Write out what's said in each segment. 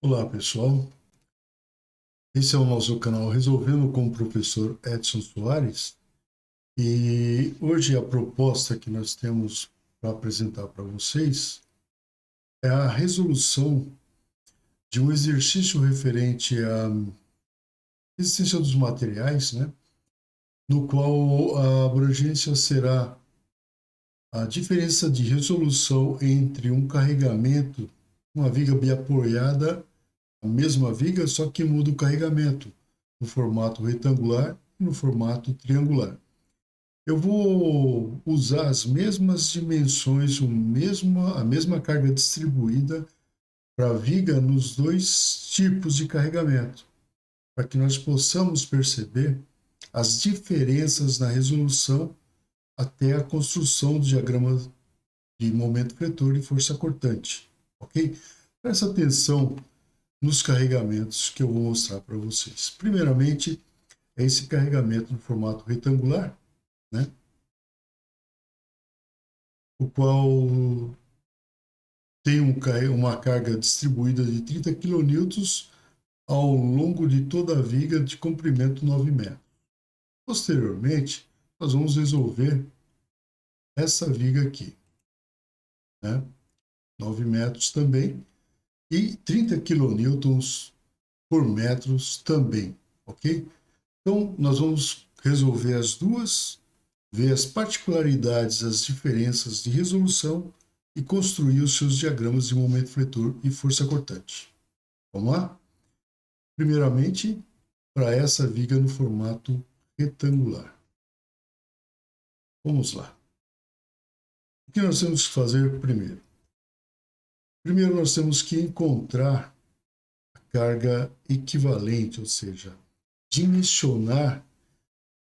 Olá pessoal, esse é o nosso canal Resolvendo com o professor Edson Soares e hoje a proposta que nós temos para apresentar para vocês é a resolução de um exercício referente à resistência dos materiais, né? No qual a abrangência será a diferença de resolução entre um carregamento, uma viga biapoiada, a mesma viga, só que muda o carregamento no formato retangular e no formato triangular. Eu vou usar as mesmas dimensões, a mesma carga distribuída para a viga nos dois tipos de carregamento, para que nós possamos perceber as diferenças na resolução até a construção do diagrama de momento vetor e força cortante, ok? Presta atenção nos carregamentos que eu vou mostrar para vocês. Primeiramente, é esse carregamento no formato retangular, né? O qual tem uma carga distribuída de 30 kN ao longo de toda a viga de comprimento 9 metros. Posteriormente, nós vamos resolver essa viga aqui, né? 9 metros também e 30 kN por metros também, ok? Então, nós vamos resolver as duas, ver as particularidades, as diferenças de resolução e construir os seus diagramas de momento fletor e força cortante. Vamos lá? Primeiramente, para essa viga no formato retangular. Vamos lá. O que nós temos que fazer primeiro? Primeiro, nós temos que encontrar a carga equivalente, ou seja, dimensionar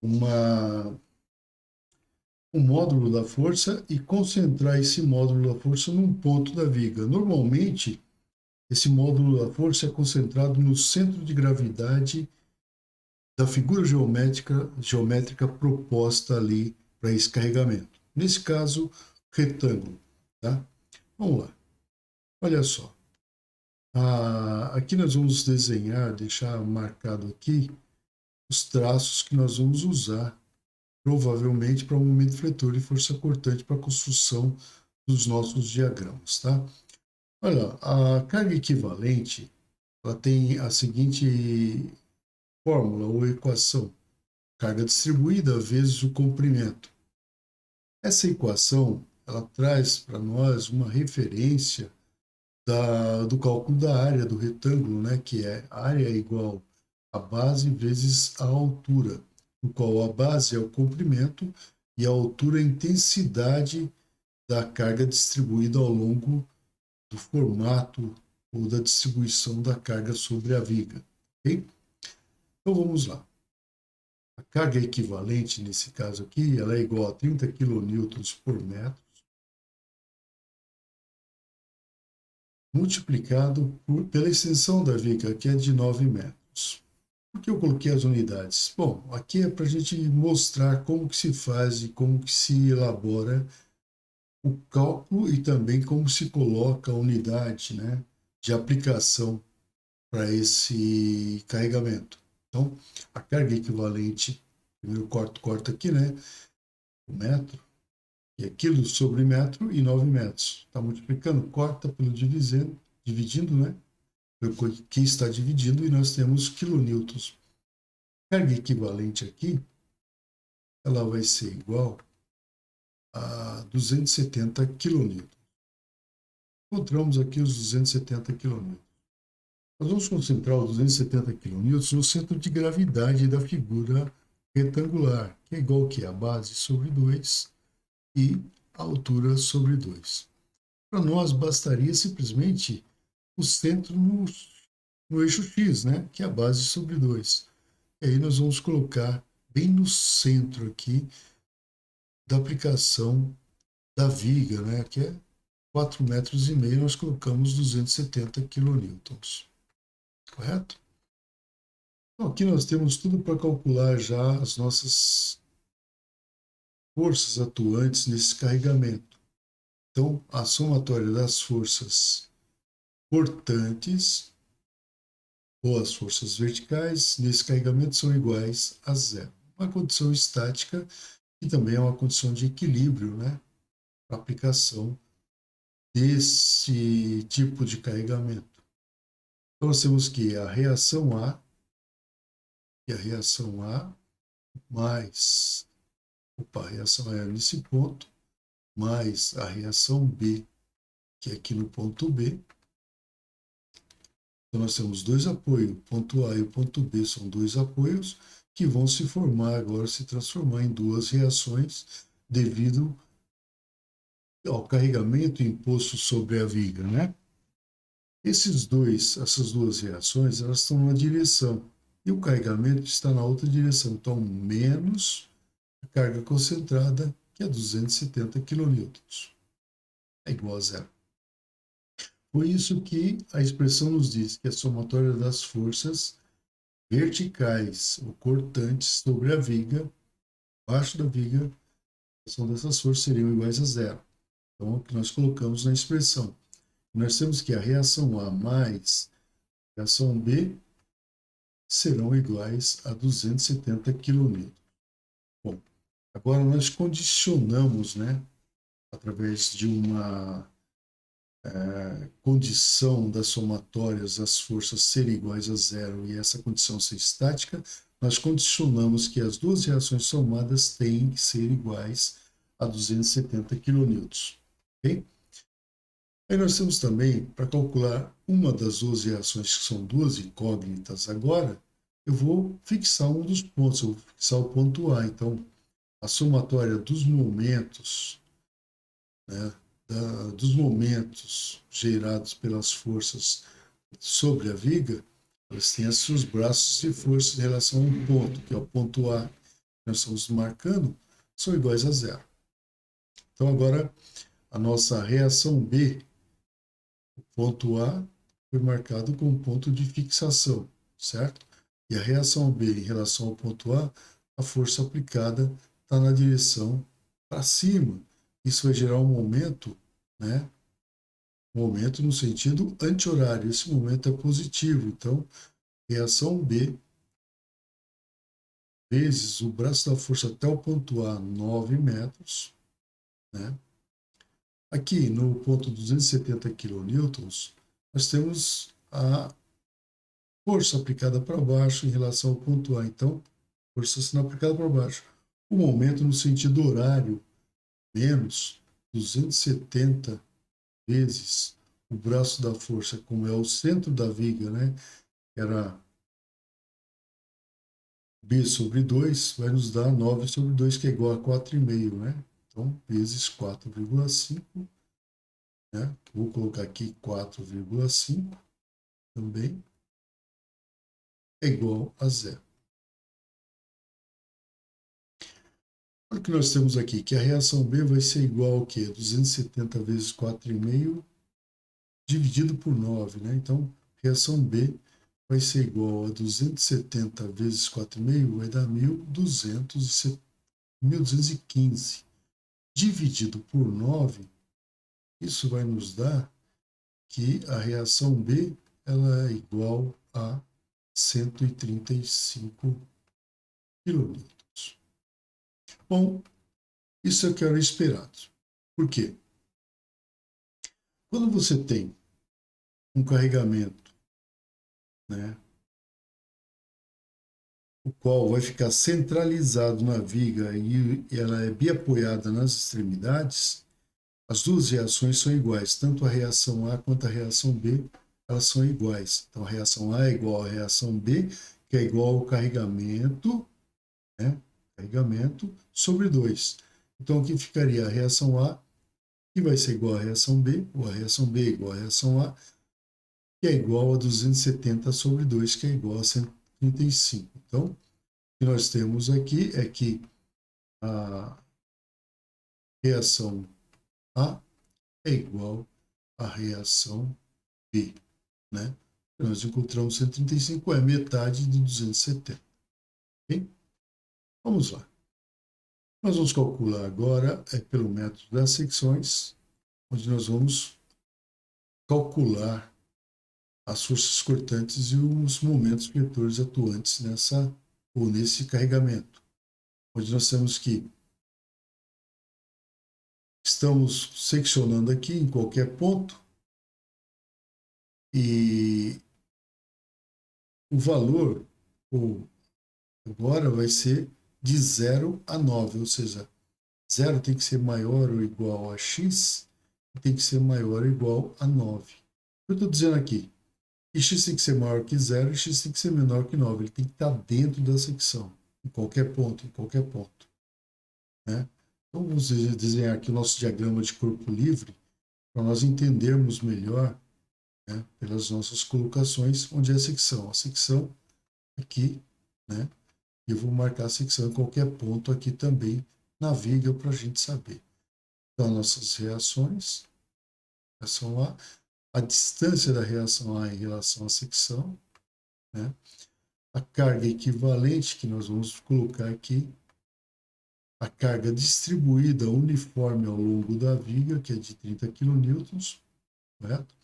uma, um módulo da força e concentrar esse módulo da força num ponto da viga. Normalmente, esse módulo da força é concentrado no centro de gravidade da figura geométrica proposta ali para esse carregamento. Nesse caso, retângulo. Tá? Vamos lá. Olha só. Aqui nós vamos desenhar, deixar marcado aqui, os traços que nós vamos usar, provavelmente para o momento fletor e força cortante para a construção dos nossos diagramas. Tá? Olha, a carga equivalente ela tem a seguinte fórmula ou equação: carga distribuída vezes o comprimento. Essa equação ela traz para nós uma referência do cálculo da área do retângulo, né, que é a área é igual a base vezes a altura, no qual a base é o comprimento e a altura é a intensidade da carga distribuída ao longo do formato ou da distribuição da carga sobre a viga. Okay? Então vamos lá. A carga equivalente, nesse caso aqui, ela é igual a 30 kN por metro, multiplicado pela extensão da viga, que é de 9 metros. Por que eu coloquei as unidades? Bom, aqui é para a gente mostrar como que se faz e como que se elabora o cálculo e também como se coloca a unidade, né, de aplicação para esse carregamento. Então, a carga equivalente, primeiro corta aqui, né, o metro, que é quilo sobre metro e 9 metros. Está multiplicando, corta pelo dividindo, né, que está dividindo, e nós temos quilonewtons. Carga equivalente aqui, ela vai ser igual a 270 kN. Encontramos aqui os 270 kN. Nós vamos concentrar os 270 kN no centro de gravidade da figura retangular, que é igual que a base sobre 2 e a altura sobre 2. Para nós, bastaria simplesmente o centro no eixo X, né? Que é a base sobre 2. E aí nós vamos colocar bem no centro aqui da aplicação da viga, né? Que é 4,5 metros, nós colocamos 270 kN. Correto? Então, aqui nós temos tudo para calcular já as nossas forças atuantes nesse carregamento. Então, a somatória das forças portantes ou as forças verticais nesse carregamento são iguais a zero. Uma condição estática que também é uma condição de equilíbrio, né, para aplicação desse tipo de carregamento. Então, nós temos que a reação A mais, a reação A é nesse ponto, mais a reação B, que é aqui no ponto B. Então, nós temos dois apoios, o ponto A e o ponto B são dois apoios que vão se formar agora, se transformar em duas reações devido ao carregamento imposto sobre a viga, né? Essas duas reações, elas estão numa direção e o carregamento está na outra direção, então menos a carga concentrada, que é 270 kN. É igual a zero. Por isso que a expressão nos diz que a somatória das forças verticais ou cortantes sobre a viga, abaixo da viga, a são dessas forças seriam iguais a zero. Então, é o que nós colocamos na expressão. Nós temos que a reação A mais a reação B serão iguais a 270 kN. Bom, agora nós condicionamos, né, através de uma condição das somatórias as forças serem iguais a zero e essa condição ser estática, nós condicionamos que as duas reações somadas têm que ser iguais a 270 kN. Okay? Aí nós temos também, para calcular uma das duas reações, que são duas incógnitas agora, eu vou fixar um dos pontos, eu vou fixar o ponto A. Então, a somatória dos momentos, né, dos momentos gerados pelas forças sobre a viga, elas têm os seus braços de força em relação a um ponto, que é o ponto A, que nós estamos marcando, são iguais a zero. Então, agora, a nossa reação B, o ponto A, foi marcado como ponto de fixação, certo? E a reação B em relação ao ponto a força aplicada está na direção para cima. Isso vai gerar um momento, né? Momento no sentido anti-horário. Esse momento é positivo. Então, reação B vezes o braço da força até o ponto A, 9 metros. Né? Aqui, no ponto 270 kN, nós temos a força aplicada para baixo em relação ao ponto A. Então, força sendo aplicada para baixo. O momento no sentido horário, menos 270 vezes o braço da força, como é o centro da viga, né? Era B sobre 2, vai nos dar 9 sobre 2, que é igual a 4,5, né? Então, vezes 4,5, né? Vou colocar aqui 4,5 também, é igual a zero. Olha o que nós temos aqui, que a reação B vai ser igual ao quê? 270 vezes 4,5 dividido por 9, né? Então, reação B vai ser igual a 270 vezes 4,5, vai dar 1.215. Dividido por 9, isso vai nos dar que a reação B ela é igual a 135 kN. Bom, isso é o que era esperado. Por quê? Quando você tem um carregamento, né, o qual vai ficar centralizado na viga e ela é biapoiada nas extremidades, as duas reações são iguais, tanto a reação A quanto a reação B, elas são iguais. Então, a reação A é igual à reação B, que é igual ao carregamento, né, carregamento sobre 2. Então, aqui ficaria a reação A, que vai ser igual à reação B, ou a reação B é igual à reação A, que é igual a 270 sobre 2, que é igual a 135. Então, o que nós temos aqui é que a reação A é igual à reação B, né? Nós encontramos 135, é metade de 270. Okay? Vamos lá. Nós vamos calcular agora pelo método das secções, onde nós vamos calcular as forças cortantes e os momentos vetores atuantes nesse carregamento, onde nós temos que estamos seccionando aqui em qualquer ponto e o valor agora vai ser de 0 a 9, ou seja, 0 tem que ser maior ou igual a x, e tem que ser maior ou igual a 9. Eu estou dizendo aqui, e x tem que ser maior que 0 e x tem que ser menor que 9. Ele tem que estar dentro da secção, em qualquer ponto, né? Então, vamos desenhar aqui o nosso diagrama de corpo livre para nós entendermos melhor, né, pelas nossas colocações, onde é a secção. A secção aqui, né? Eu vou marcar a secção em qualquer ponto aqui também na viga para a gente saber. Então, nossas reações, reação a distância da reação A em relação à secção, né? A carga equivalente que nós vamos colocar aqui, a carga distribuída uniforme ao longo da viga, que é de 30 kN, correto?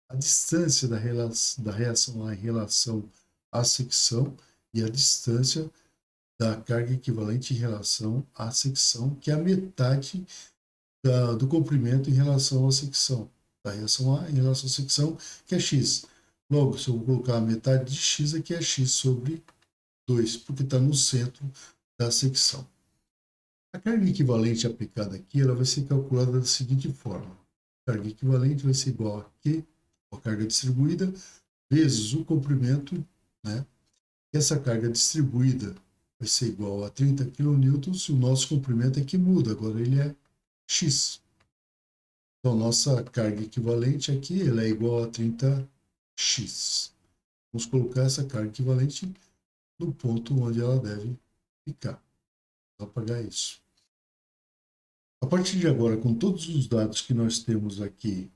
A distância da reação A em relação à secção e a distância da carga equivalente em relação à secção, que é a metade do comprimento em relação à secção, da reação A em relação à secção, que é x. Logo, se eu vou colocar a metade de x, aqui é x sobre 2, porque está no centro da secção. A carga equivalente aplicada aqui, ela vai ser calculada da seguinte forma. A carga equivalente vai ser igual a Q, a carga distribuída, vezes o comprimento, né? Essa carga distribuída vai ser igual a 30 kN, e o nosso comprimento é que muda, agora ele é x. Então, nossa carga equivalente aqui ela é igual a 30x. Vamos colocar essa carga equivalente no ponto onde ela deve ficar. Vou apagar isso. A partir de agora, com todos os dados que nós temos aqui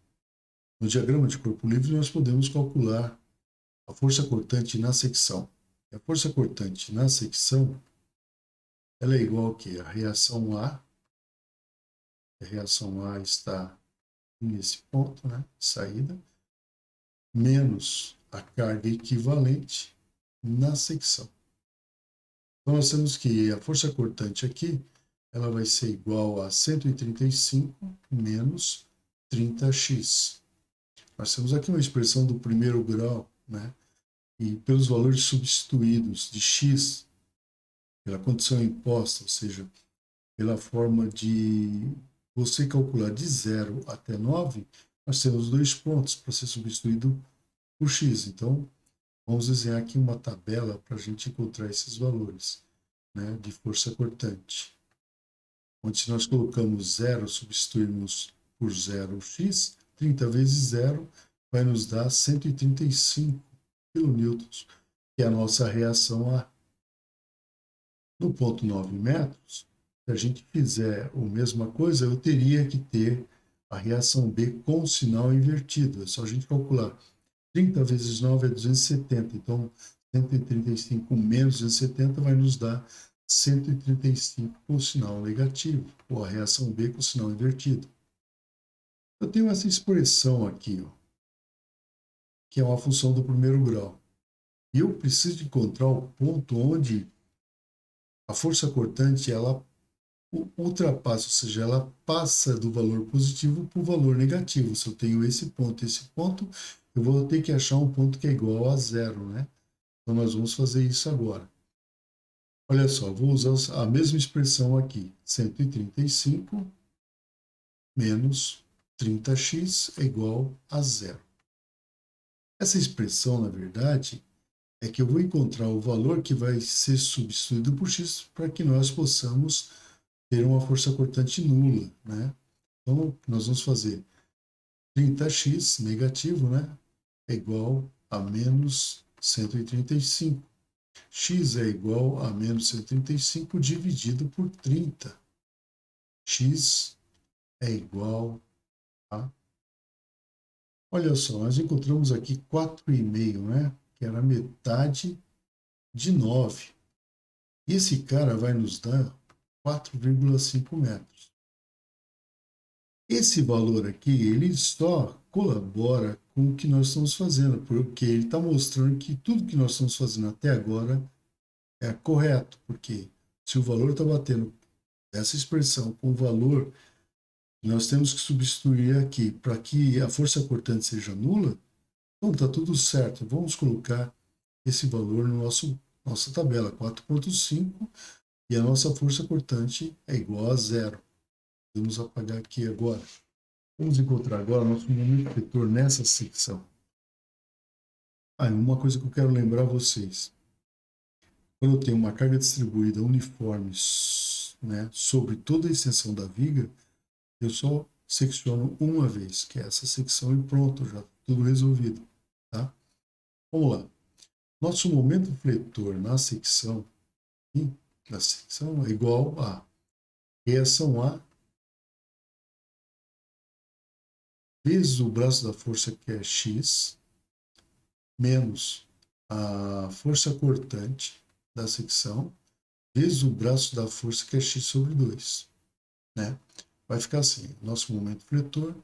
no diagrama de corpo livre, nós podemos calcular a força cortante na secção. A força cortante na secção ela é igual ao quê? A reação A. A reação A está nesse ponto, né? Saída, menos a carga equivalente na secção. Então, nós temos que a força cortante aqui, ela vai ser igual a 135 menos 30x. Nós temos aqui uma expressão do primeiro grau, né? E pelos valores substituídos de x, pela condição imposta, ou seja, pela forma de você calcular de 0 até 9, nós temos 2 pontos para ser substituído por x. Então, vamos desenhar aqui uma tabela para a gente encontrar esses valores, né, de força cortante. Onde se nós colocamos 0, substituímos por 0x, 30 vezes 0 vai nos dar 135 kN, que é a nossa reação A. No ponto 9 metros, se a gente fizer a mesma coisa, eu teria que ter a reação B com sinal invertido. É só a gente calcular. 30 vezes 9 é 270. Então, 135 menos 270 vai nos dar 135 com sinal negativo, ou a reação B com sinal invertido. Eu tenho essa expressão aqui, ó, que é uma função do primeiro grau. E eu preciso encontrar o ponto onde a força cortante ela ultrapassa, ou seja, ela passa do valor positivo para o valor negativo. Se eu tenho esse ponto, eu vou ter que achar um ponto que é igual a 0, né? Então, nós vamos fazer isso agora. Olha só, vou usar a mesma expressão aqui. 135 menos 30x é igual a 0. Essa expressão, na verdade, é que eu vou encontrar o valor que vai ser substituído por x para que nós possamos ter uma força cortante nula, né? Então, nós vamos fazer 30x negativo, né? É igual a menos 135. X é igual a menos 135 dividido por 30. X é igual a... Olha só, nós encontramos aqui 4,5, né? Que era metade de 9. E esse cara vai nos dar 4,5 metros. Esse valor aqui, ele só colabora com o que nós estamos fazendo, porque ele está mostrando que tudo que nós estamos fazendo até agora é correto, porque se o valor está batendo essa expressão com o valor que nós temos que substituir aqui para que a força cortante seja nula, então está tudo certo. Vamos colocar esse valor no nossa tabela, 4,5, e a nossa força cortante é igual a zero. Vamos apagar aqui agora. Vamos encontrar agora nosso momento vetor nessa secção. Uma coisa que eu quero lembrar a vocês. Quando eu tenho uma carga distribuída uniforme, né, sobre toda a extensão da viga, eu só secciono uma vez, que é essa secção, e pronto, já tudo resolvido. Tá? Vamos lá. Nosso momento fletor na secção é igual a reação A vezes o braço da força, que é X, menos a força cortante da secção, vezes o braço da força, que é X sobre 2. Né? Vai ficar assim, nosso momento fletor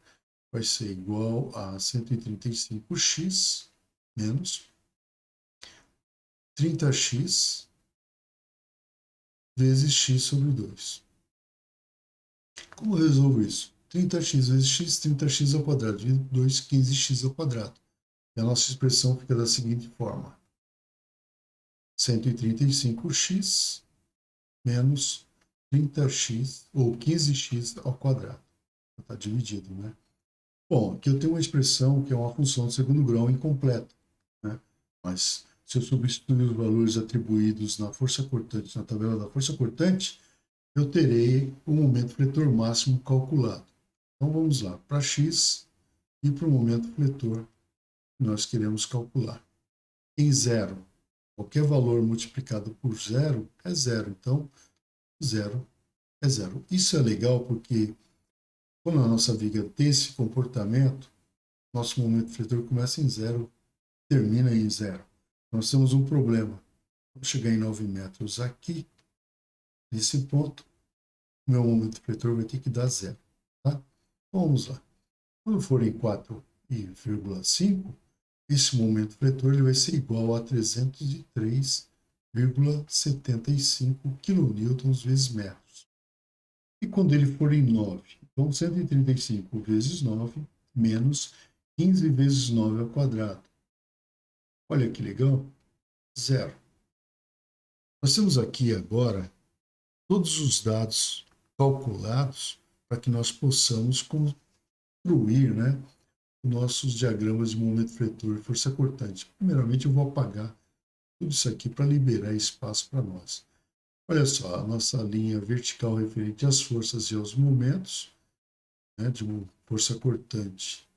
vai ser igual a 135x menos 30x vezes x sobre 2. Como eu resolvo isso? 30x vezes x, 30x ao quadrado, dividido por 2, 15x ao quadrado. E a nossa expressão fica da seguinte forma. 135x menos 30x, ou 15x ao quadrado. Está dividido, né? Bom, aqui eu tenho uma expressão que é uma função de segundo grau incompleta, né? Mas se eu substituir os valores atribuídos na força cortante, na tabela da força cortante, eu terei o momento fletor máximo calculado. Então vamos lá, para x e para o momento fletor que nós queremos calcular. Em zero, qualquer valor multiplicado por zero é zero, então zero é zero. Isso é legal porque quando a nossa viga tem esse comportamento, nosso momento fletor começa em zero, termina em zero. Nós temos um problema. Vou chegar em 9 metros aqui, nesse ponto, meu momento fletor vai ter que dar zero. Tá? Vamos lá. Quando for em 4,5, esse momento fletor ele vai ser igual a 303,75 kN vezes metros. E quando ele for em 9, então 135 vezes 9 menos 15 vezes 9 ao quadrado. Olha que legal, zero. Nós temos aqui agora todos os dados calculados para que nós possamos construir, né, nossos diagramas de momento fletor e força cortante. Primeiramente, eu vou apagar tudo isso aqui para liberar espaço para nós. Olha só, a nossa linha vertical referente às forças e aos momentos, né, de uma força cortante.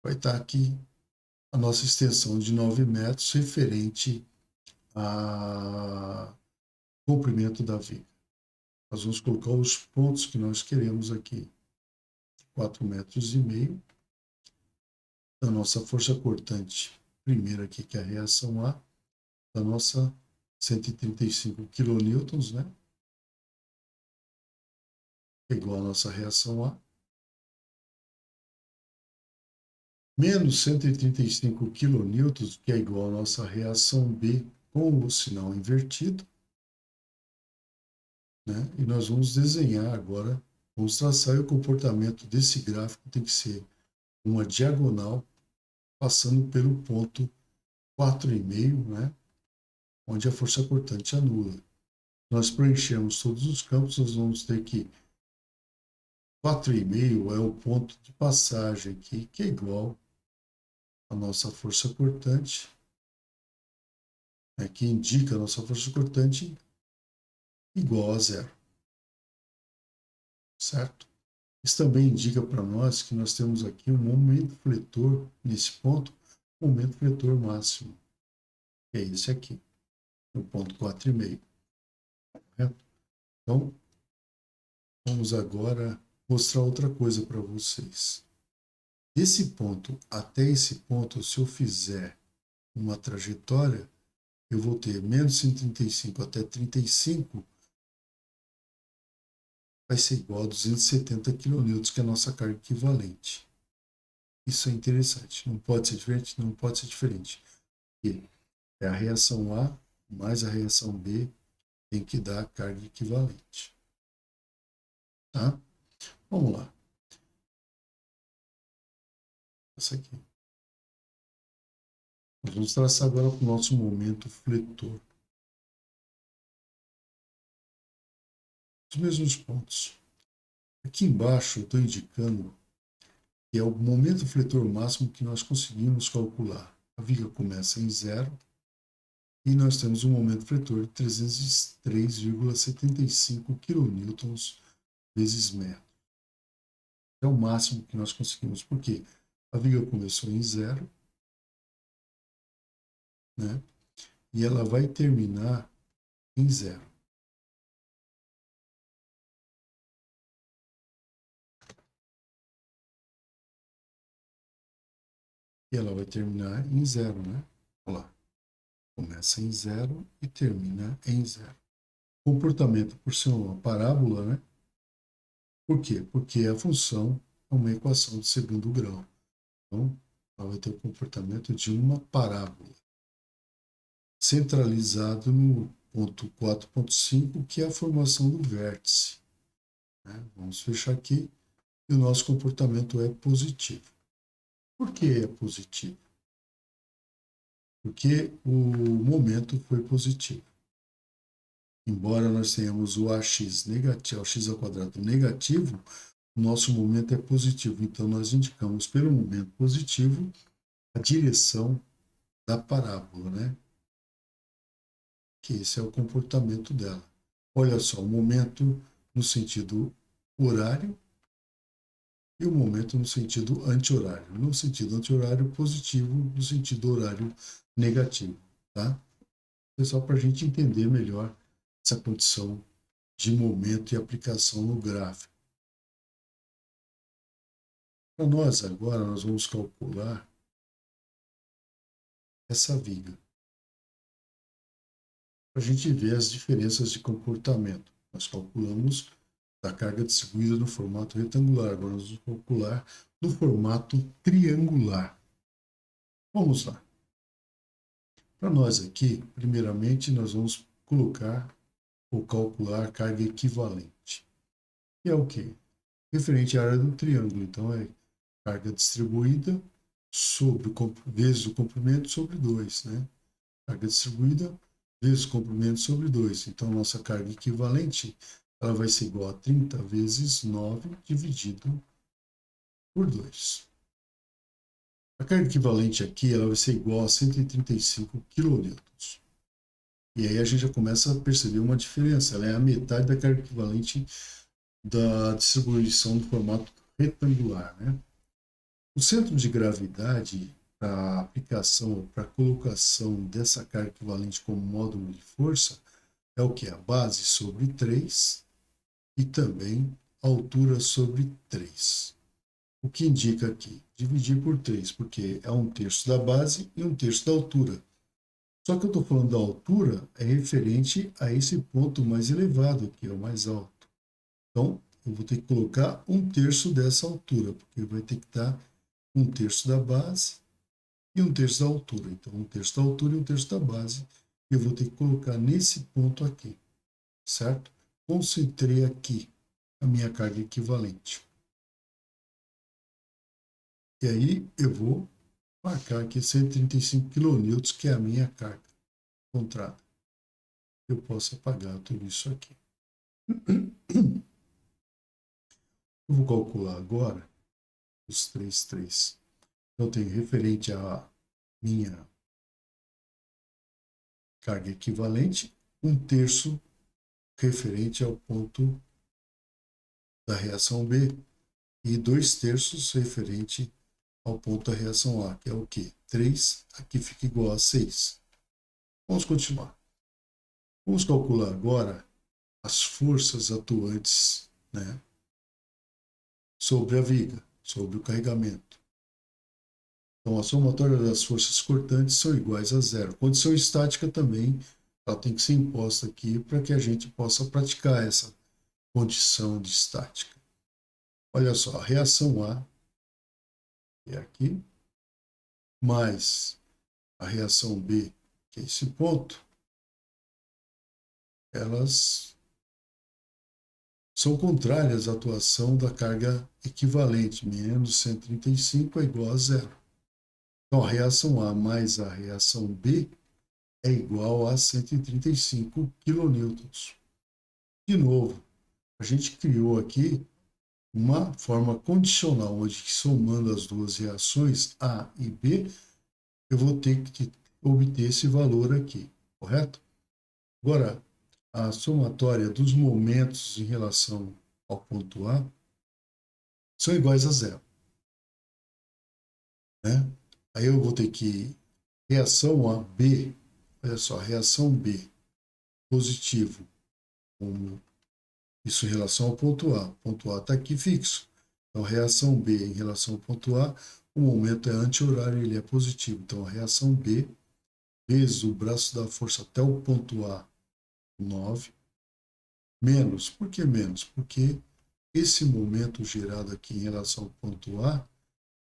Vai estar aqui a nossa extensão de 9 metros referente ao comprimento da viga. Nós vamos colocar os pontos que nós queremos aqui. 4,5 metros da nossa força cortante. Primeiro aqui, que é a reação A, da nossa 135 kN, né? É igual a nossa reação A. Menos 135 kN, que é igual a nossa reação B com o sinal invertido. Né? E nós vamos desenhar agora, vamos traçar, e o comportamento desse gráfico tem que ser uma diagonal passando pelo ponto 4,5, né? Onde a força cortante anula. Nós preenchemos todos os campos, nós vamos ter que 4,5 é o ponto de passagem aqui, que é igual à nossa força cortante, né, que indica a nossa força cortante igual a zero. Certo? Isso também indica para nós que nós temos aqui um momento fletor, nesse ponto, momento fletor máximo, que é esse aqui, no ponto 4,5. Correto? Então, vamos agora mostrar outra coisa para vocês. Desse ponto até esse ponto, se eu fizer uma trajetória, eu vou ter menos 135 até 35, vai ser igual a 270 kN, que é a nossa carga equivalente. Isso é interessante. Não pode ser diferente? Não pode ser diferente. E é a reação A mais a reação B tem que dar a carga equivalente. Tá? Vamos lá. Essa aqui. Nós vamos traçar agora para o nosso momento fletor. Os mesmos pontos. Aqui embaixo eu estou indicando que é o momento fletor máximo que nós conseguimos calcular. A viga começa em 0 e nós temos um momento fletor de 303,75 kN vezes metro. É o máximo que nós conseguimos, porque a viga começou em 0, né? E ela vai terminar em 0. E ela vai terminar em 0, né? Olha lá. Começa em 0 e termina em 0. Comportamento por ser uma parábola, né? Por quê? Porque a função é uma equação de segundo grau. Então, ela vai ter o comportamento de uma parábola. Centralizado no ponto 4.5, que é a formação do vértice. Né? Vamos fechar aqui. E o nosso comportamento é positivo. Por que é positivo? Porque o momento foi positivo. Embora nós tenhamos o AX negativo, o x ao quadrado negativo, o nosso momento é positivo. Então, nós indicamos pelo momento positivo a direção da parábola, né? Que esse é o comportamento dela. Olha só, o momento no sentido horário e o momento no sentido anti-horário. No sentido anti-horário positivo, no sentido horário negativo, tá? É só para a gente entender melhor essa condição de momento e aplicação no gráfico. Para nós agora, nós vamos calcular essa viga. Para a gente ver as diferenças de comportamento. Nós calculamos a carga distribuída no formato retangular. Agora nós vamos calcular no formato triangular. Vamos lá. Para nós aqui, primeiramente, nós vamos colocar ou calcular a carga equivalente. Que é o quê? Referente à área do triângulo. Então, é carga distribuída sobre vezes o comprimento sobre 2, né? Carga distribuída vezes o comprimento sobre 2. Então, nossa carga equivalente ela vai ser igual a 30 vezes 9 dividido por 2. A carga equivalente aqui ela vai ser igual a 135 kN. E aí a gente já começa a perceber uma diferença. Ela é a metade da carga equivalente da distribuição do formato retangular, né? O centro de gravidade para a aplicação, para a colocação dessa carga equivalente como módulo de força é o que? A base sobre 3 e também a altura sobre 3. O que indica aqui? Dividir por 3, porque é 1/3 da base e 1/3 da altura. Só que eu estou falando da altura é referente a esse ponto mais elevado aqui, é o mais alto. Então, eu vou ter que colocar 1/3 dessa altura, porque vai ter que dar 1/3 da base e 1/3 da altura. Então, 1/3 da altura e 1/3 da base. Eu vou ter que colocar nesse ponto aqui, certo? Concentrei aqui a minha carga equivalente. E aí, eu vou marcar aqui 135 kN, que é a minha carga encontrada. Eu posso apagar tudo isso aqui. Eu vou calcular agora os 3. Eu tenho referente à minha carga equivalente, 1/3 referente ao ponto da reação B e 2/3 referente ao ponto da reação A, que é o quê? 3, aqui fica igual a 6. Vamos continuar. Vamos calcular agora as forças atuantes, né, sobre a viga, sobre o carregamento. Então, a somatória das forças cortantes são iguais a 0. Condição estática também ela tem que ser imposta aqui para que a gente possa praticar essa condição de estática. Olha só, a reação A que é aqui, mais a reação B, que é esse ponto, elas são contrárias à atuação da carga equivalente, menos 135 é igual a zero. Então, a reação A mais a reação B é igual a 135 kN. De novo, a gente criou aqui uma forma condicional, onde somando as duas reações, A e B, eu vou ter que obter esse valor aqui, correto? Agora, a somatória dos momentos em relação ao ponto A são iguais a zero, né? Aí eu vou ter que reação A, B, olha só, reação B, positivo, como isso em relação ao ponto A. O ponto A está aqui fixo. Então, reação B em relação ao ponto A, o momento é anti-horário, ele é positivo. Então, a reação B vezes o braço da força até o ponto A, 9, menos. Por que menos? Porque esse momento gerado aqui em relação ao ponto A,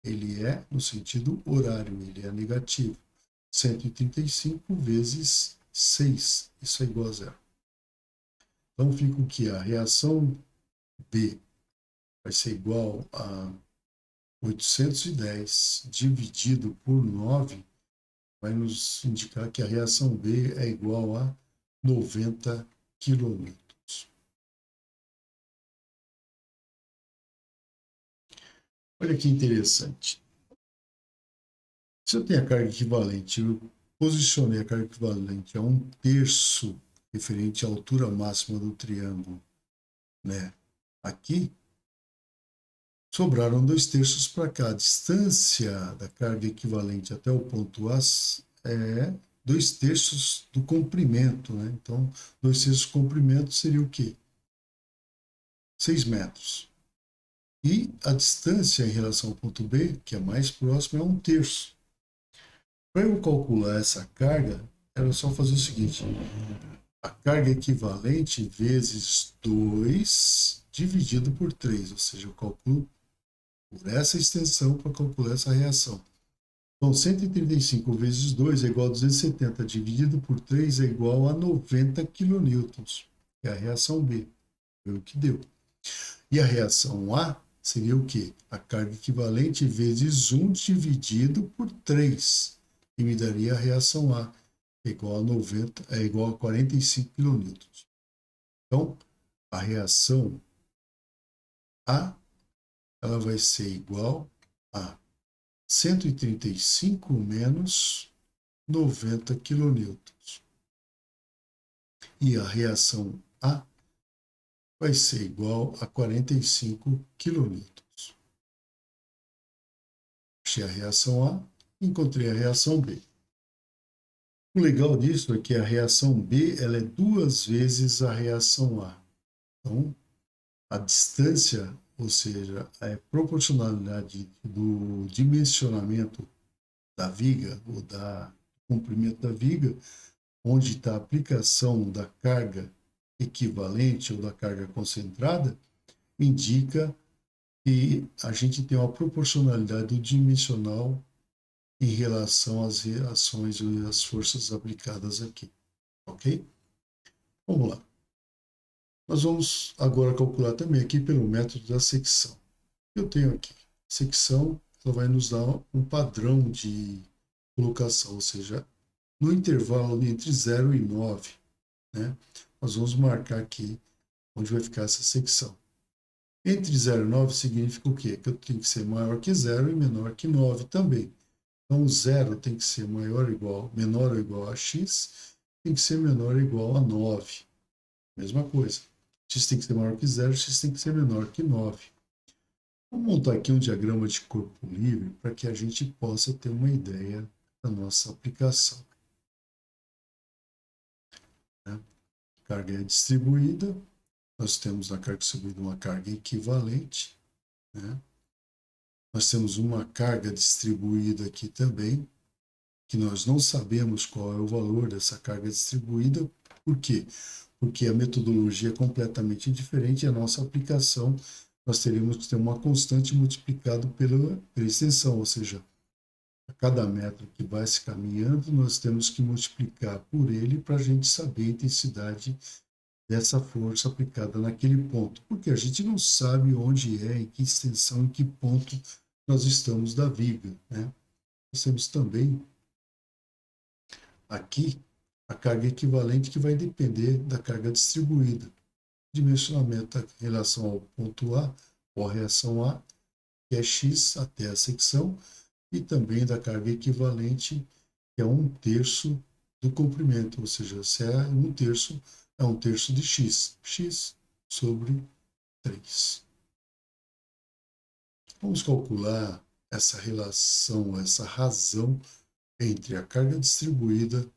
ele é no sentido horário, ele é negativo. 135 vezes 6, isso é igual a zero. Então, fica o que? A reação B vai ser igual a 810 dividido por 9, vai nos indicar que a reação B é igual a 90 kN. Olha que interessante. Se eu tenho a carga equivalente, eu posicionei a carga equivalente a 1/3 referente à altura máxima do triângulo, né? Aqui, sobraram 2/3 para cá. A distância da carga equivalente até o ponto A é 2/3 do comprimento, né? Então, 2/3 do comprimento seria o quê? 6 metros. E a distância em relação ao ponto B, que é mais próximo, é 1/3. Para eu calcular essa carga, era só fazer o seguinte: a carga equivalente vezes 2 dividido por 3, ou seja, eu calculo por essa extensão para calcular essa reação. Então, 135 vezes 2 é igual a 270, dividido por 3 é igual a 90 kN, que é a reação B. Foi o que deu. E a reação A seria o quê? A carga equivalente vezes 1 dividido por 3, que me daria a reação A, igual a 90, é igual a 45 kN. Então, a reação A, ela vai ser igual a 135 menos 90 kN. E a reação A vai ser igual a 45 kN. Achei a reação A, encontrei a reação B. O legal disso é que a reação B ela é 2 vezes a reação A. Então, a distância, ou seja, a proporcionalidade do dimensionamento da viga, ou do comprimento da viga, onde está a aplicação da carga equivalente ou da carga concentrada, indica que a gente tem uma proporcionalidade dimensional em relação às reações e às forças aplicadas aqui, ok? Vamos lá. Nós vamos agora calcular também aqui pelo método da secção. Eu tenho aqui, secção, ela vai nos dar um padrão de colocação, ou seja, no intervalo entre 0 e 9, né? Nós vamos marcar aqui onde vai ficar essa secção. Entre 0 e 9 significa o quê? Que eu tenho que ser maior que 0 e menor que 9 também. Então, 0 tem que ser menor ou igual a x, tem que ser menor ou igual a 9. Mesma coisa. X tem que ser maior que 0, x tem que ser menor que 9. Vamos montar aqui um diagrama de corpo livre para que a gente possa ter uma ideia da nossa aplicação. Né? Carga é distribuída, nós temos na carga distribuída uma carga equivalente, né? Nós temos uma carga distribuída aqui também, que nós não sabemos qual é o valor dessa carga distribuída. Por quê? Porque a metodologia é completamente diferente e a nossa aplicação nós teríamos que ter uma constante multiplicado pela extensão, ou seja, a cada metro que vai se caminhando, nós temos que multiplicar por ele para a gente saber a intensidade dessa força aplicada naquele ponto, porque a gente não sabe onde é, em que extensão, em que ponto nós estamos da viga, né? Nós temos também aqui a carga equivalente que vai depender da carga distribuída. Dimensionamento em relação ao ponto A, ou a reação A, que é x até a secção, e também da carga equivalente, que é 1/3 do comprimento, ou seja, se é 1/3, é 1/3 de x, x sobre 3. Vamos calcular essa relação, essa razão entre a carga distribuída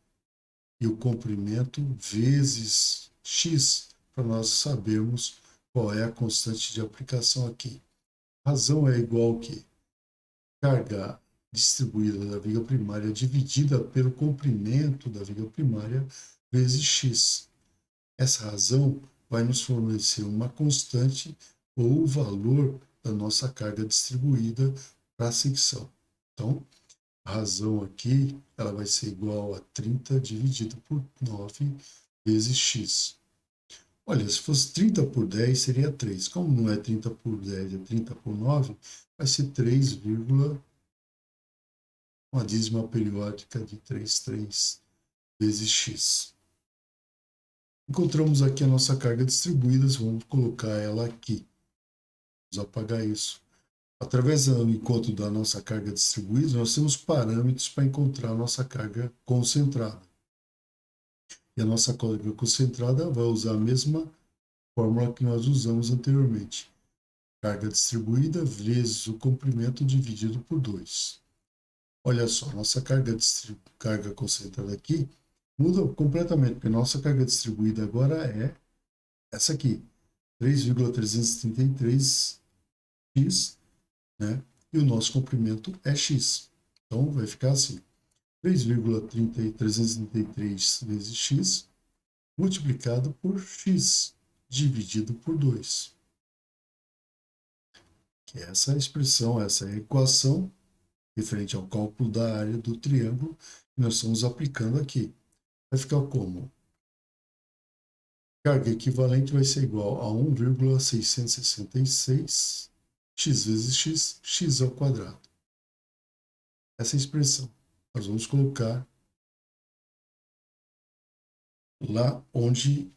e o comprimento vezes x, para nós sabermos qual é a constante de aplicação aqui. A razão é igual que carga distribuída da viga primária dividida pelo comprimento da viga primária vezes x. Essa razão vai nos fornecer uma constante ou o valor da nossa carga distribuída para a secção. Então, a razão aqui ela vai ser igual a 30 dividido por 9 vezes x. Olha, se fosse 30 por 10 seria 3. Como não é 30 por 10, é 30 por 9, vai ser 3, uma dízima periódica de 3 vezes x. Encontramos aqui a nossa carga distribuída, vamos colocar ela aqui. Vamos apagar isso. Através do encontro da nossa carga distribuída, nós temos parâmetros para encontrar a nossa carga concentrada. E a nossa carga concentrada vai usar a mesma fórmula que nós usamos anteriormente. Carga distribuída vezes o comprimento dividido por 2. Olha só, nossa carga concentrada aqui muda completamente, porque nossa carga distribuída agora é essa aqui, 3,333x, né? E o nosso comprimento é x. Então, vai ficar assim, 3,333 vezes x multiplicado por x dividido por 2. Que é essa expressão, essa equação referente ao cálculo da área do triângulo que nós estamos aplicando aqui. Vai ficar como? Carga equivalente vai ser igual a 1,666 x vezes x, x ao quadrado. Essa expressão nós vamos colocar lá onde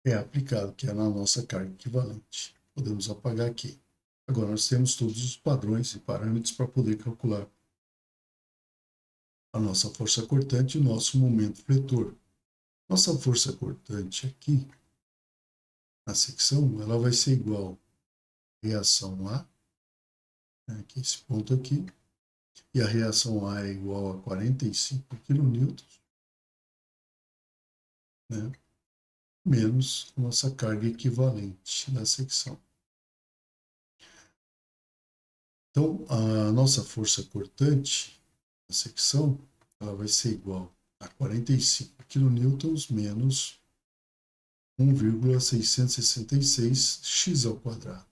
é aplicado, que é na nossa carga equivalente. Podemos apagar aqui. Agora nós temos todos os padrões e parâmetros para poder calcular a nossa força cortante e o nosso momento fletor. Nossa força cortante aqui, na secção, ela vai ser igual a reação A, né, que é esse ponto aqui, e a reação A é igual a 45 kN, né, menos a nossa carga equivalente na secção. Então, a nossa força cortante na secção, ela vai ser igual a 45 kN menos 1,666 x ao quadrado.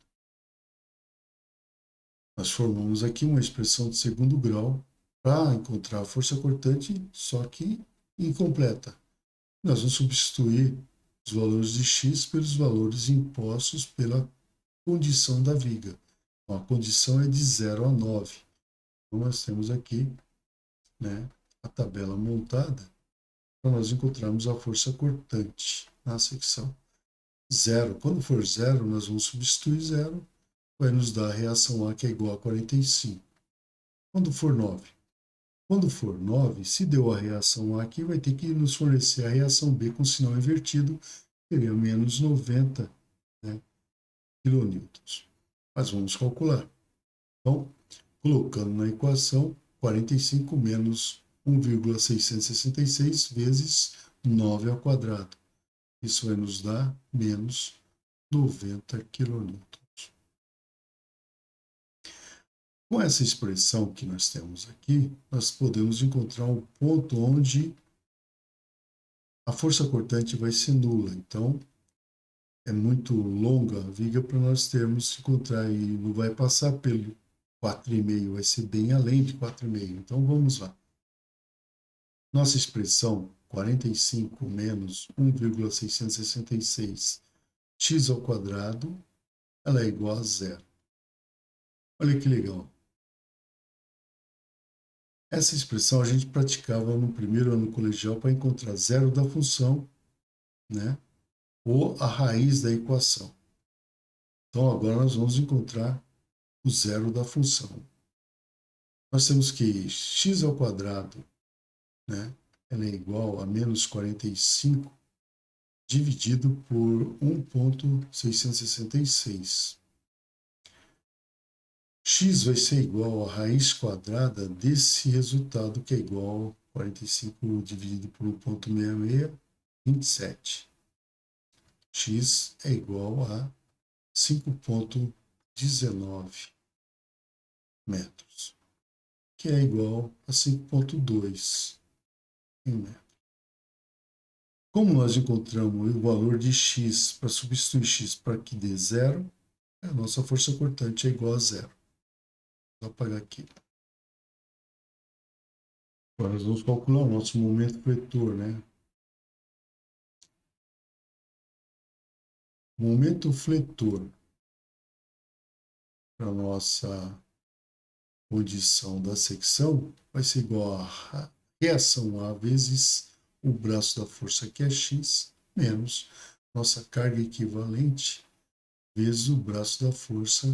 Nós formamos aqui uma expressão de segundo grau para encontrar a força cortante, só que incompleta. Nós vamos substituir os valores de x pelos valores impostos pela condição da viga. Então, a condição é de 0 a 9. Então, nós temos aqui, né, a tabela montada para nós encontrarmos a força cortante na secção. 0, quando for 0, nós vamos substituir 0, vai nos dar a reação A, que é igual a 45. Quando for 9? Quando for 9, se deu a reação A aqui, vai ter que nos fornecer a reação B com sinal invertido, que seria menos 90, né, kilonewtons. Mas vamos calcular. Então, colocando na equação, 45 menos 1,666 vezes 9 ao quadrado. Isso vai nos dar menos 90 kN. Com essa expressão que nós temos aqui, nós podemos encontrar um ponto onde a força cortante vai ser nula. Então, é muito longa a viga para nós termos que encontrar e não vai passar pelo 4,5, vai ser bem além de 4,5. Então vamos lá. Nossa expressão 45 menos 1,666 x ao quadrado, ela é igual a zero. Olha que legal. Essa expressão a gente praticava no primeiro ano colegial para encontrar zero da função, né? Ou a raiz da equação. Então agora nós vamos encontrar o zero da função. Nós temos que x ao quadrado, né? Ela é igual a menos 45 dividido por 1,666. X vai ser igual à raiz quadrada desse resultado, que é igual a 45 dividido por 1,66, 27. X é igual a 5,19 metros, que é igual a 5,2 em metro. Como nós encontramos o valor de x para substituir x para que dê zero, a nossa força cortante é igual a zero. Vou apagar aqui. Agora nós vamos calcular o nosso momento fletor, né? Momento fletor para a nossa condição da secção vai ser igual a reação A vezes o braço da força, que é x, menos nossa carga equivalente vezes o braço da força,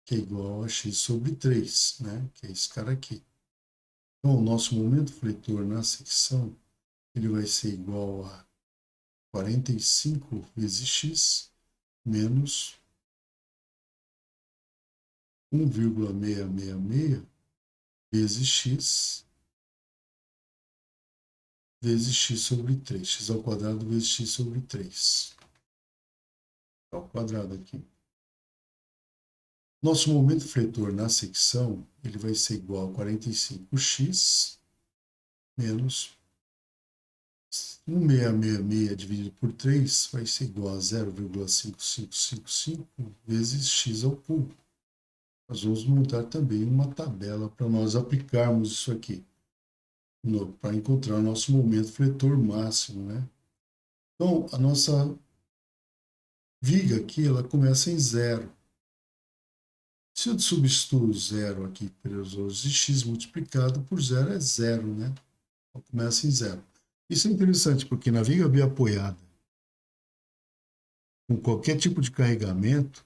que é igual a x sobre 3, né? Que é esse cara aqui. Então, o nosso momento fletor na secção ele vai ser igual a 45 vezes x menos 1,666 vezes x sobre 3. X ao quadrado vezes x sobre 3. Ao quadrado aqui. Nosso momento fletor na secção ele vai ser igual a 45x menos 1,666 dividido por 3 vai ser igual a 0,5555 vezes x ao cubo. Nós vamos montar também uma tabela para nós aplicarmos isso aqui, para encontrar o nosso momento fletor máximo, né? Então, a nossa viga aqui, ela começa em zero. Se eu substituo zero aqui pelos outros, de x multiplicado por zero é zero, né? Então, começa em zero. Isso é interessante, porque na viga biapoiada, com qualquer tipo de carregamento,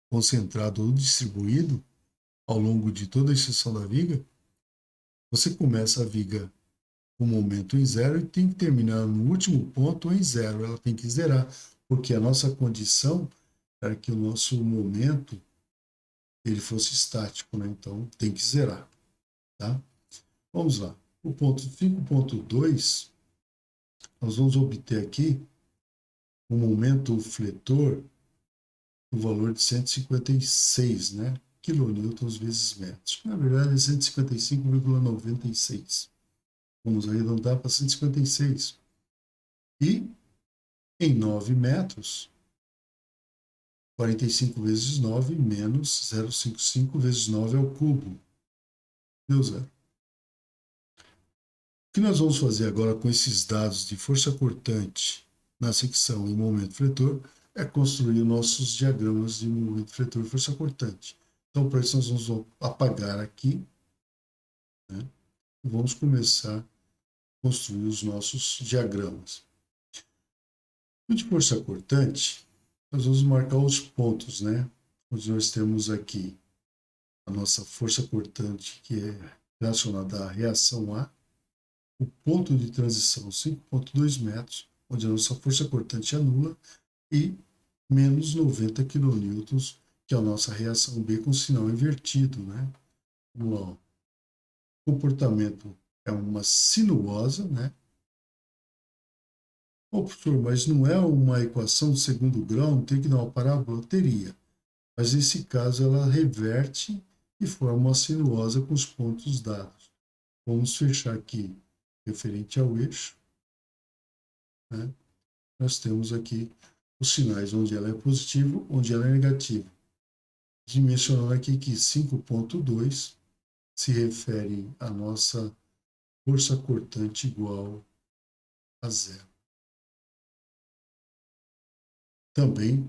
concentrado ou distribuído, ao longo de toda a extensão da viga, você começa a viga com o momento em zero e tem que terminar no último ponto em zero. Ela tem que zerar, porque a nossa condição era que o nosso momento ele fosse estático, né? Então tem que zerar, tá? Vamos lá. O ponto 5.2, nós vamos obter aqui o momento fletor no valor de 156, né? Quilonewtons vezes metros. Na verdade é 155,96. Vamos arredondar para 156. E em 9 metros, 45 vezes 9 menos 0,55 vezes 9 ao cubo. Deu zero. O que nós vamos fazer agora com esses dados de força cortante na secção e momento fletor é construir nossos diagramas de momento fletor e força cortante. Então, para isso, nós vamos apagar aqui, né? E vamos começar a construir os nossos diagramas. No de força cortante, nós vamos marcar os pontos, né? Onde nós temos aqui a nossa força cortante, que é relacionada à reação A, o ponto de transição 5,2 metros, onde a nossa força cortante é nula, e menos 90 kN, que é a nossa reação B com sinal invertido, né? Vamos lá. O comportamento é uma sinuosa, né? Ô, professor, mas não é uma equação de segundo grau, não tem que dar uma parábola? Teria. Mas nesse caso ela reverte e forma uma sinuosa com os pontos dados. Vamos fechar aqui referente ao eixo, né? Nós temos aqui os sinais onde ela é positivo, onde ela é negativa. Dimensionando aqui que 5,2 se refere à nossa força cortante igual a zero. Também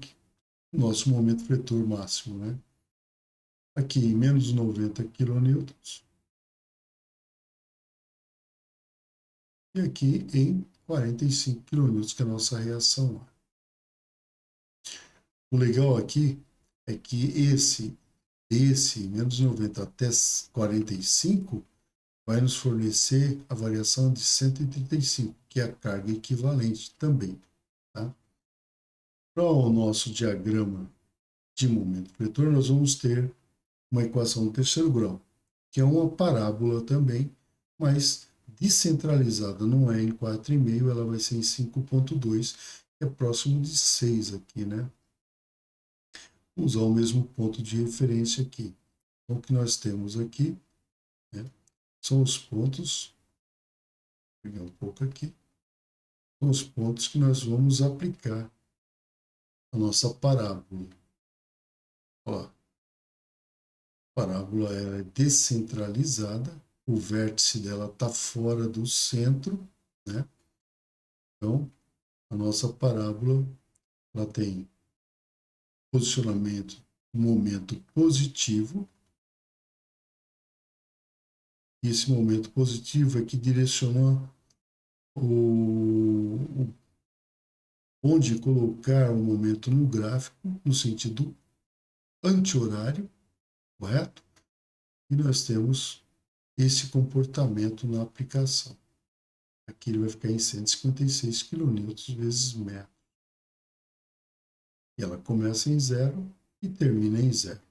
nosso momento fretor máximo, né? Aqui em menos 90 kN e aqui em 45 kN, que é a nossa reação. O legal aqui é que esse menos 90 até 45 vai nos fornecer a variação de 135, que é a carga equivalente também. Tá? Para o nosso diagrama de momento fretor, nós vamos ter uma equação do terceiro grau, que é uma parábola também, mas descentralizada, não é em 4,5, ela vai ser em 5,2, que é próximo de 6 aqui, né? Vamos usar o mesmo ponto de referência aqui. Então, o que nós temos aqui, né, são os pontos, vou pegar um pouco aqui, são os pontos que nós vamos aplicar a nossa parábola. Ó, a parábola é descentralizada, o vértice dela está fora do centro, né? Então, a nossa parábola ela tem posicionamento, momento positivo, e esse momento positivo é que direciona onde colocar o momento no gráfico, no sentido anti-horário, correto? E nós temos esse comportamento na aplicação. Aqui ele vai ficar em 156 kN vezes metro. E ela começa em 0 e termina em 0.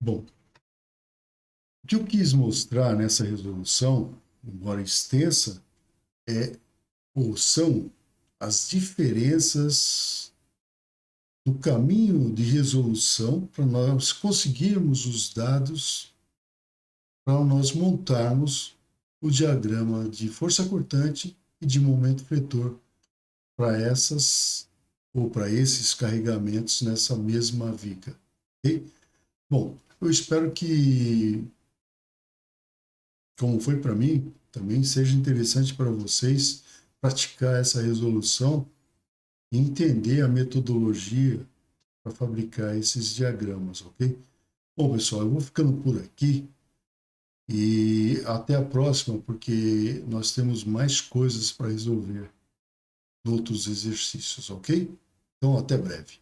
Bom, o que eu quis mostrar nessa resolução, embora extensa, são as diferenças do caminho de resolução para nós conseguirmos os dados para nós montarmos o diagrama de força cortante e de momento fretor para essas ou para esses carregamentos nessa mesma viga. Okay? Bom, eu espero que, como foi para mim, também seja interessante para vocês praticar essa resolução e entender a metodologia para fabricar esses diagramas, ok? Bom, pessoal, eu vou ficando por aqui e até a próxima, porque nós temos mais coisas para resolver em outros exercícios, ok? Então, até breve.